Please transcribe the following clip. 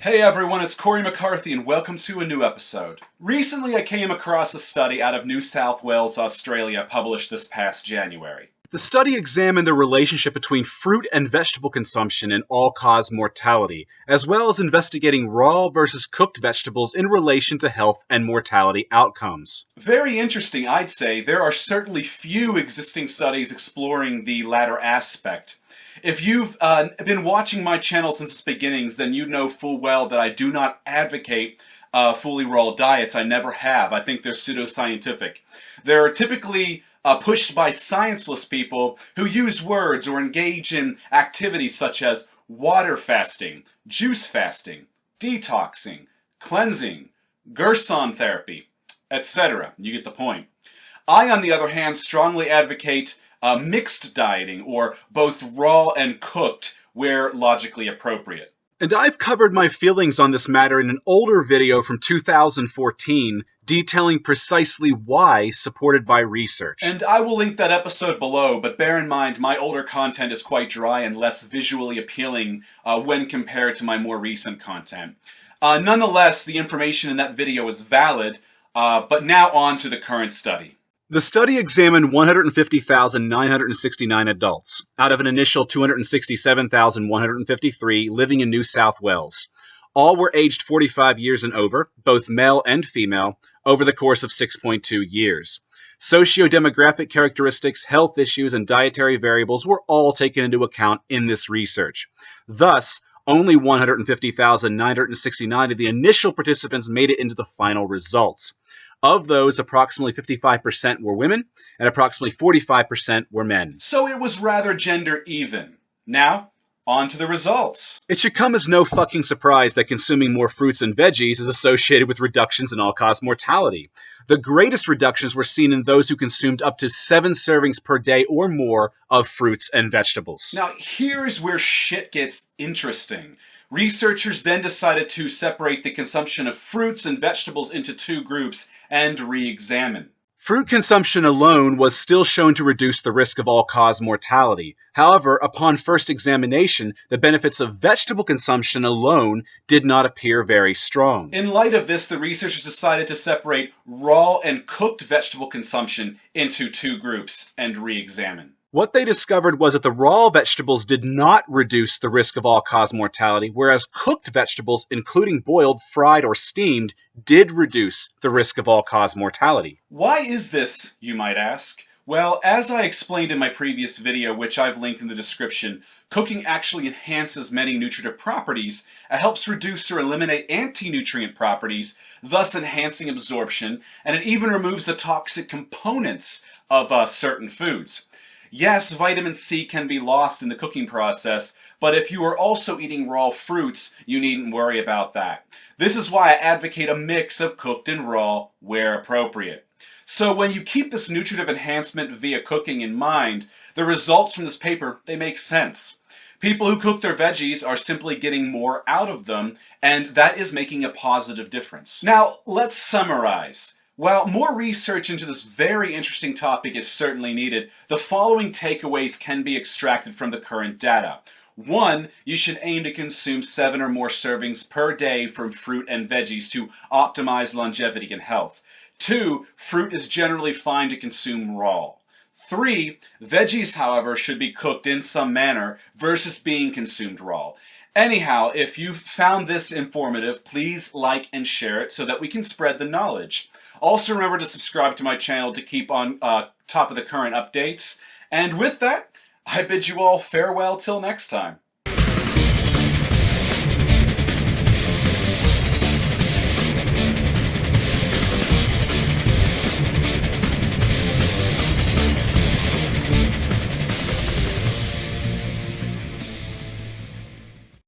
Hey everyone, it's Cory McCarthy and welcome to a new episode. Recently I came across a study out of New South Wales, Australia, published this past January. The study examined the relationship between fruit and vegetable consumption and all-cause mortality, as well as investigating raw versus cooked vegetables in relation to health and mortality outcomes. Very interesting, I'd say. There are certainly few existing studies exploring the latter aspect. If you've been watching my channel since its beginnings, then you know full well that I do not advocate fully raw diets. I never have. I think they're pseudoscientific. They're typically pushed by scienceless people who use words or engage in activities such as water fasting, juice fasting, detoxing, cleansing, Gerson therapy, etc. You get the point. I, on the other hand, strongly advocate mixed dieting, or both raw and cooked, where logically appropriate. And I've covered my feelings on this matter in an older video from 2014, detailing precisely why, supported by research. And I will link that episode below, but bear in mind my older content is quite dry and less visually appealing when compared to my more recent content. Nonetheless, the information in that video is valid, but now on to the current study. The study examined 150,969 adults, out of an initial 267,153 living in New South Wales. All were aged 45 years and over, both male and female, over the course of 6.2 years. Socio-demographic characteristics, health issues, and dietary variables were all taken into account in this research. Thus, only 150,969 of the initial participants made it into the final results. Of those, approximately 55% were women, and approximately 45% were men. So it was rather gender even. Now, on to the results. It should come as no fucking surprise that consuming more fruits and veggies is associated with reductions in all-cause mortality. The greatest reductions were seen in those who consumed up to 7 servings per day or more of fruits and vegetables. Now, here's where shit gets interesting. Researchers then decided to separate the consumption of fruits and vegetables into 2 groups and re-examine. Fruit consumption alone was still shown to reduce the risk of all-cause mortality. However, upon first examination, the benefits of vegetable consumption alone did not appear very strong. In light of this, the researchers decided to separate raw and cooked vegetable consumption into 2 groups and re-examine. What they discovered was that the raw vegetables did not reduce the risk of all-cause mortality, whereas cooked vegetables, including boiled, fried, or steamed, did reduce the risk of all-cause mortality. Why is this, you might ask? Well, as I explained in my previous video, which I've linked in the description, cooking actually enhances many nutritive properties. It helps reduce or eliminate anti-nutrient properties, thus enhancing absorption, and it even removes the toxic components of certain foods. Yes, vitamin C can be lost in the cooking process, but if you are also eating raw fruits, you needn't worry about that. This is why I advocate a mix of cooked and raw where appropriate. So when you keep this nutritive enhancement via cooking in mind, the results from this paper, they make sense. People who cook their veggies are simply getting more out of them, and that is making a positive difference. Now, let's summarize. While more research into this very interesting topic is certainly needed, the following takeaways can be extracted from the current data. 1, you should aim to consume 7 or more servings per day from fruit and veggies to optimize longevity and health. 2, fruit is generally fine to consume raw. 3, veggies, however, should be cooked in some manner versus being consumed raw. Anyhow, if you found this informative, please like and share it so that we can spread the knowledge. Also remember to subscribe to my channel to keep on top of the current updates. And with that, I bid you all farewell till next time.